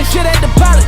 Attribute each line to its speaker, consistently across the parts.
Speaker 1: throwing shit at the pilot.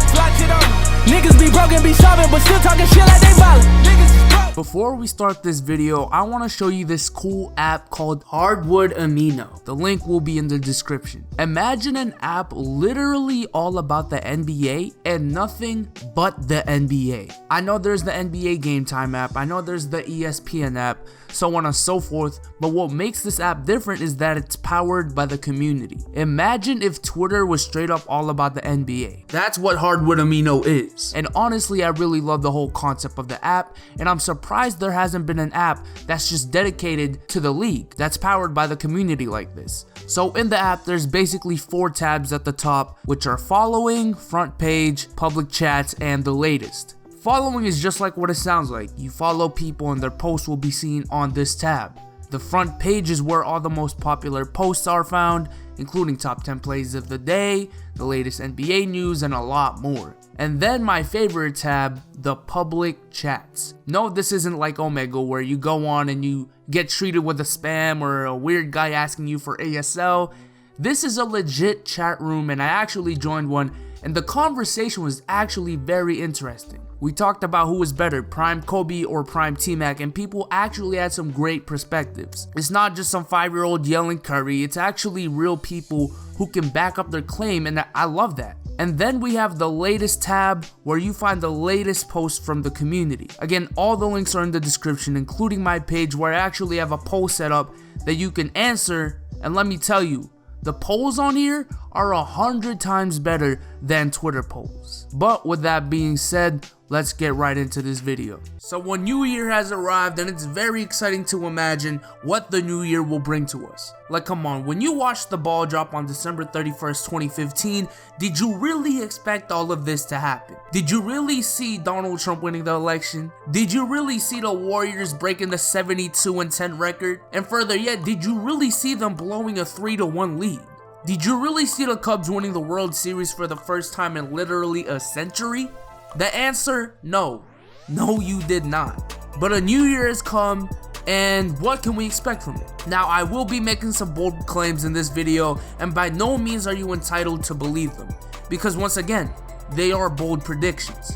Speaker 1: Niggas be broken, be sobbing, but still talking shit like they violent. Before we start this video, I want to show you this cool app called Hardwood Amino. The link will be in the description. Imagine an app literally all about the NBA and nothing but the NBA. I know there's the NBA Game Time app, I know there's the ESPN app, so on and so forth, but what makes this app different is that it's powered by the community. Imagine if Twitter was straight up all about the NBA. That's what Hardwood Amino is. And honestly, I really love the whole concept of the app, and I'm surprised there hasn't been an app that's just dedicated to the league, that's powered by the community like this. So in the app, there's basically 4 tabs at the top, which are following, front page, public chats, and the latest. Following is just like what it sounds like. You follow people and their posts will be seen on this tab. The front page is where all the most popular posts are found, including top 10 plays of the day, the latest NBA news, and a lot more. And then my favorite tab, the public chats. No, this isn't like Omega where you go on and you get treated with a spam or a weird guy asking you for ASL. This is a legit chat room, and I actually joined one, and the conversation was actually very interesting. We talked about who was better, Prime Kobe or Prime T-Mac, and people actually had some great perspectives. It's not just some 5-year-old yelling Curry, it's actually real people who can back up their claim, and I love that. And then we have the latest tab where you find the latest posts from the community. Again, all the links are in the description, including my page where I actually have a poll set up that you can answer, and let me tell you, the polls on here are 100 times better than Twitter polls. But with that being said, let's get right into this video. So when New Year has arrived, and it's very exciting to imagine what the new year will bring to us. Like, come on, when you watched the ball drop on December 31st, 2015, did you really expect all of this to happen? Did you really see Donald Trump winning the election? Did you really see the Warriors breaking the 72-10 record? And further yet, did you really see them blowing a 3-1 lead? Did you really see the Cubs winning the World Series for the first time in literally a century? The answer, no. No, you did not. But a new year has come, and what can we expect from it? Now, I will be making some bold claims in this video, and by no means are you entitled to believe them. Because once again, they are bold predictions.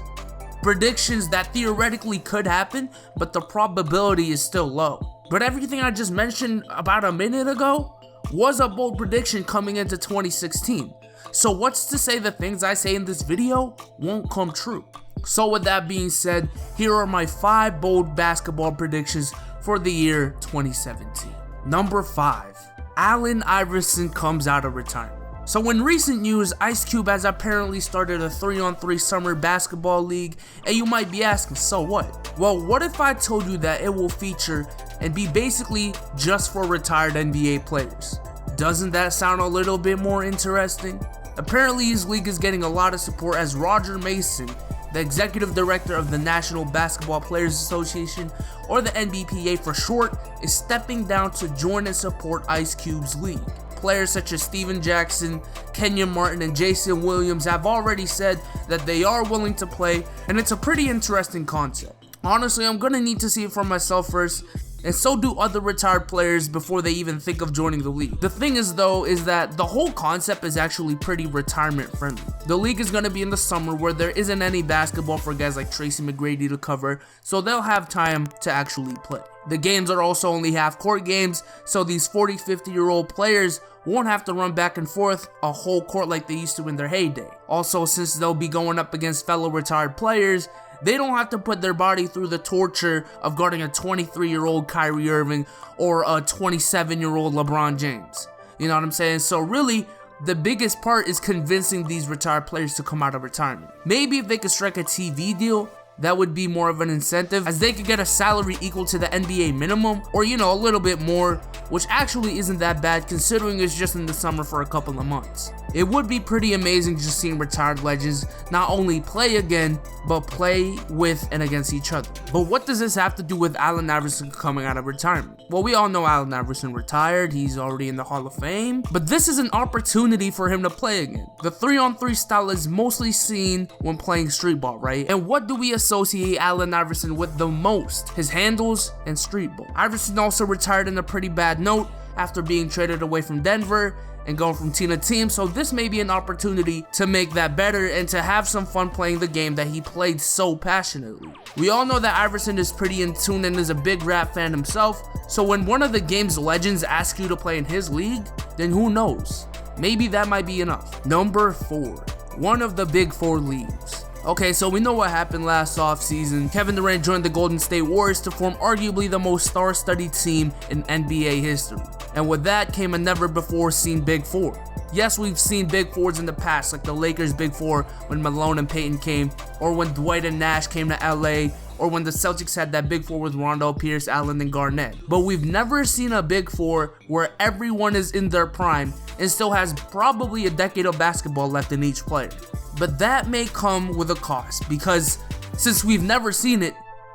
Speaker 1: Predictions that theoretically could happen, but the probability is still low. But everything I just mentioned about a minute ago was a bold prediction coming into 2016. So what's to say the things I say in this video won't come true? So with that being said, here are my 5 bold basketball predictions for the year 2017. Number 5, Allen Iverson comes out of retirement. So in recent news, Ice Cube has apparently started a 3-on-3 summer basketball league, and you might be asking, so what? Well, what if I told you that it will feature and be basically just for retired NBA players? Doesn't that sound a little bit more interesting? Apparently his league is getting a lot of support as Roger Mason, the executive director of the National Basketball Players Association, or the NBPA for short, is stepping down to join and support Ice Cube's league. Players such as Steven Jackson, Kenyon Martin, and Jason Williams have already said that they are willing to play, and it's a pretty interesting concept. Honestly, I'm gonna need to see it for myself first, and so do other retired players before they even think of joining the league. The thing is though, is that the whole concept is actually pretty retirement friendly. The league is going to be in the summer where there isn't any basketball for guys like Tracy McGrady to cover, so they'll have time to actually play. The games are also only half-court games, so these 40, 50-year-old players won't have to run back and forth a whole court like they used to in their heyday. Also, since they'll be going up against fellow retired players, they don't have to put their body through the torture of guarding a 23-year-old Kyrie Irving or a 27-year-old LeBron James. You know what I'm saying? So really, the biggest part is convincing these retired players to come out of retirement. Maybe if they could strike a TV deal, that would be more of an incentive, as they could get a salary equal to the NBA minimum, or you know, a little bit more, which actually isn't that bad considering it's just in the summer for a couple of months. It would be pretty amazing just seeing retired legends not only play again, but play with and against each other. But what does this have to do with Allen Iverson coming out of retirement? Well, we all know Allen Iverson retired, he's already in the Hall of Fame, but this is an opportunity for him to play again. The 3-on-3 style is mostly seen when playing street ball, right? And what do we associate Allen Iverson with the most? His handles and street ball. Iverson also retired in a pretty bad note, after being traded away from Denver and going from team to team, so this may be an opportunity to make that better and to have some fun playing the game that he played so passionately. We all know that Iverson is pretty in tune and is a big rap fan himself, so when one of the game's legends asks you to play in his league, then who knows? Maybe that might be enough. Number 4, one of the big 4 leagues. Okay, so we know what happened last offseason. Kevin Durant joined the Golden State Warriors to form arguably the most star-studded team in NBA history. And with that came a never-before-seen Big 4. Yes, we've seen Big 4s in the past, like the Lakers' Big 4 when Malone and Peyton came, or when Dwight and Nash came to LA, or when the Celtics had that Big 4 with Rondo, Pierce, Allen, and Garnett. But we've never seen a Big 4 where everyone is in their prime and still has probably a decade of basketball left in each player. But that may come with a cost, because since we've never seen it,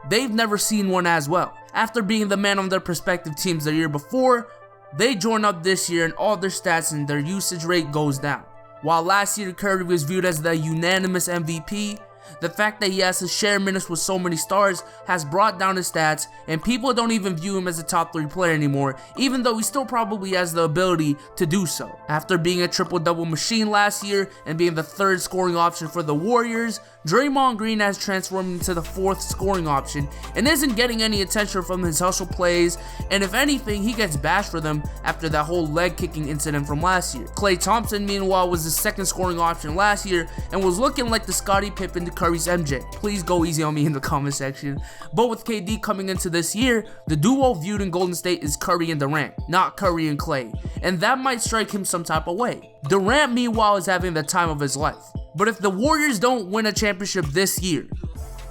Speaker 1: they've never seen one as well. After being the man on their respective teams the year before, they join up this year and all their stats and their usage rate goes down. While last year Curry was viewed as the unanimous MVP, the fact that he has to share minutes with so many stars has brought down his stats, and people don't even view him as a top 3 player anymore, even though he still probably has the ability to do so. After being a triple-double machine last year and being the 3rd scoring option for the Warriors, Draymond Green has transformed into the 4th scoring option and isn't getting any attention from his hustle plays, and if anything, he gets bashed for them after that whole leg kicking incident from last year. Klay Thompson, meanwhile, was the 2nd scoring option last year and was looking like the Scottie Pippen to Curry's MJ. Please go easy on me in the comment section. But with KD coming into this year, the duo viewed in Golden State is Curry and Durant, not Curry and Klay, and that might strike him some type of way. Durant, meanwhile, is having the time of his life. But if the Warriors don't win a championship this year,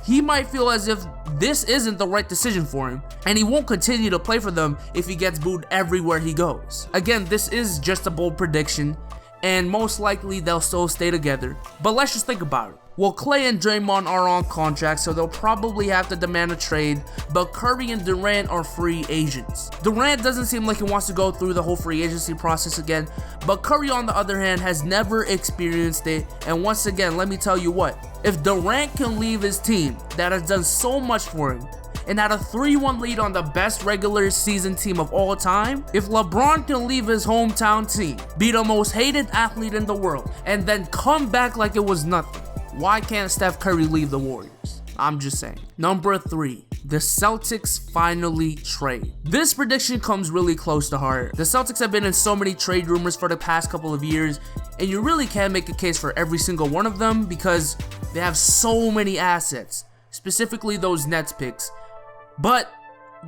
Speaker 1: he might feel as if this isn't the right decision for him, and he won't continue to play for them if he gets booed everywhere he goes. Again, this is just a bold prediction, and most likely they'll still stay together, but let's just think about it. Well, Klay and Draymond are on contract, so they'll probably have to demand a trade, but Curry and Durant are free agents. Durant doesn't seem like he wants to go through the whole free agency process again, but Curry, on the other hand, has never experienced it, and once again, let me tell you what, if Durant can leave his team that has done so much for him, and had a 3-1 lead on the best regular season team of all time, if LeBron can leave his hometown team, be the most hated athlete in the world, and then come back like it was nothing, why can't Steph Curry leave the Warriors? I'm just saying. Number 3, the Celtics finally trade. This prediction comes really close to heart. The Celtics have been in so many trade rumors for the past couple of years, and you really can't make a case for every single one of them because they have so many assets, specifically those Nets picks. But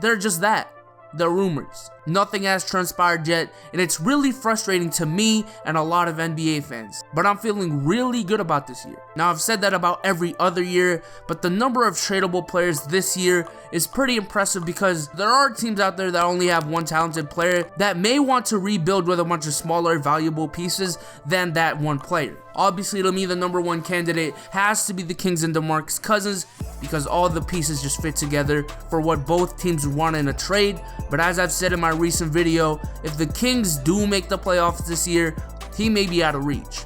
Speaker 1: they're just that. They're rumors. Nothing has transpired yet, and it's really frustrating to me and a lot of NBA fans. But I'm feeling really good about this year. Now, I've said that about every other year, but the number of tradable players this year is pretty impressive because there are teams out there that only have one talented player that may want to rebuild with a bunch of smaller, valuable pieces than that one player. Obviously, to me, the number 1 candidate has to be the Kings and DeMarcus Cousins because all the pieces just fit together for what both teams want in a trade. But as I've said in my recent video, if the Kings do make the playoffs this year, he may be out of reach.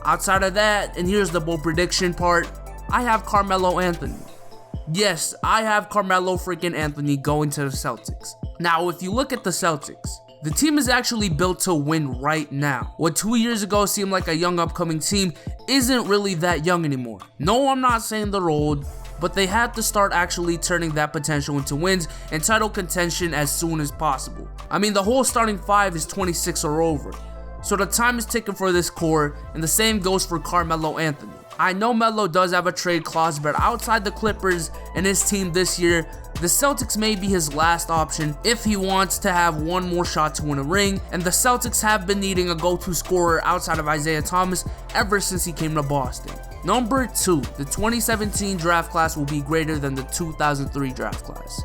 Speaker 1: Outside of that, and here's the bold prediction part, I have Carmelo Anthony. Yes, I have Carmelo freaking Anthony going to the Celtics. Now, if you look at the Celtics, the team is actually built to win right now. What 2 years ago seemed like a young upcoming team isn't really that young anymore. No, I'm not saying they're old, but they have to start actually turning that potential into wins and title contention as soon as possible. I mean, the whole starting 5 is 26 or over, so the time is ticking for this core, and the same goes for Carmelo Anthony. I know Melo does have a trade clause, but outside the Clippers and his team this year, the Celtics may be his last option if he wants to have one more shot to win a ring, and the Celtics have been needing a go-to scorer outside of Isaiah Thomas ever since he came to Boston. Number 2, the 2017 draft class will be greater than the 2003 draft class.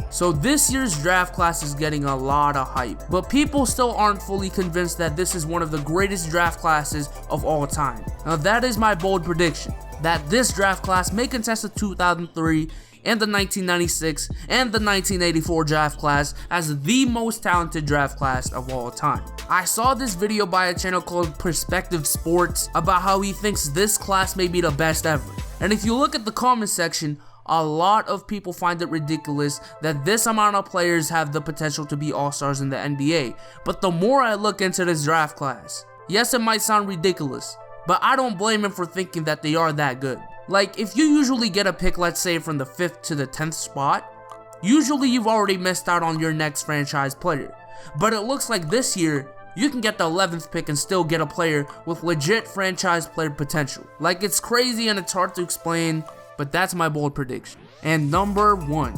Speaker 1: So this year's draft class is getting a lot of hype, but people still aren't fully convinced that this is one of the greatest draft classes of all time. Now that is my bold prediction, that this draft class may contest the 2003 and the 1996 and the 1984 draft class as the most talented draft class of all time. I saw this video by a channel called Perspective Sports about how he thinks this class may be the best ever. And if you look at the comment section, a lot of people find it ridiculous that this amount of players have the potential to be all-stars in the NBA. But the more I look into this draft class, yes, it might sound ridiculous, but I don't blame him for thinking that they are that good. Like, if you usually get a pick, let's say from the 5th to the 10th spot, usually you've already missed out on your next franchise player. But it looks like this year, you can get the 11th pick and still get a player with legit franchise player potential. Like, it's crazy and it's hard to explain, but that's my bold prediction. And number 1,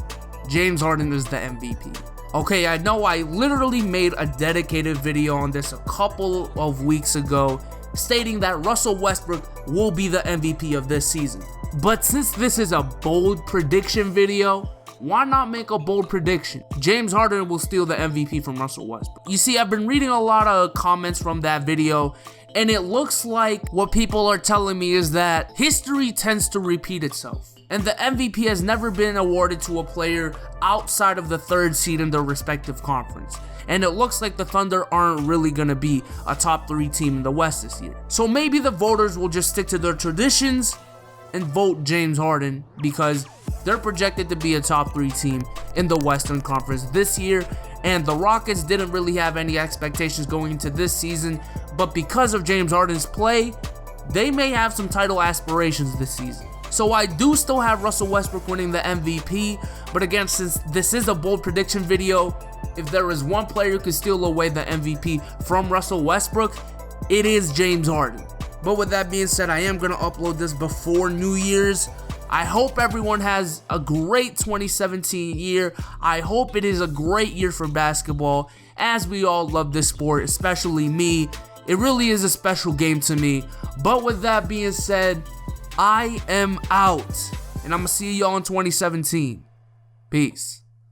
Speaker 1: James Harden is the MVP. Okay, I know I literally made a dedicated video on this a couple of weeks ago, stating that Russell Westbrook will be the MVP of this season. But since this is a bold prediction video, why not make a bold prediction? James Harden will steal the MVP from Russell Westbrook. You see, I've been reading a lot of comments from that video, and it looks like what people are telling me is that history tends to repeat itself. And the MVP has never been awarded to a player outside of the 3rd seed in their respective conference. And it looks like the Thunder aren't really going to be a top 3 team in the West this year. So maybe the voters will just stick to their traditions and vote James Harden because they're projected to be a top 3 team in the Western Conference this year, and the Rockets didn't really have any expectations going into this season, but because of James Harden's play, they may have some title aspirations this season. So I do still have Russell Westbrook winning the MVP, but again, since this is a bold prediction video, if there is one player who can steal away the MVP from Russell Westbrook, it is James Harden. But with that being said, I am going to upload this before New Year's. I hope everyone has a great 2017 year. I hope it is a great year for basketball, as we all love this sport, especially me. It really is a special game to me. But with that being said, I am out, and I'm going to see y'all in 2017. Peace.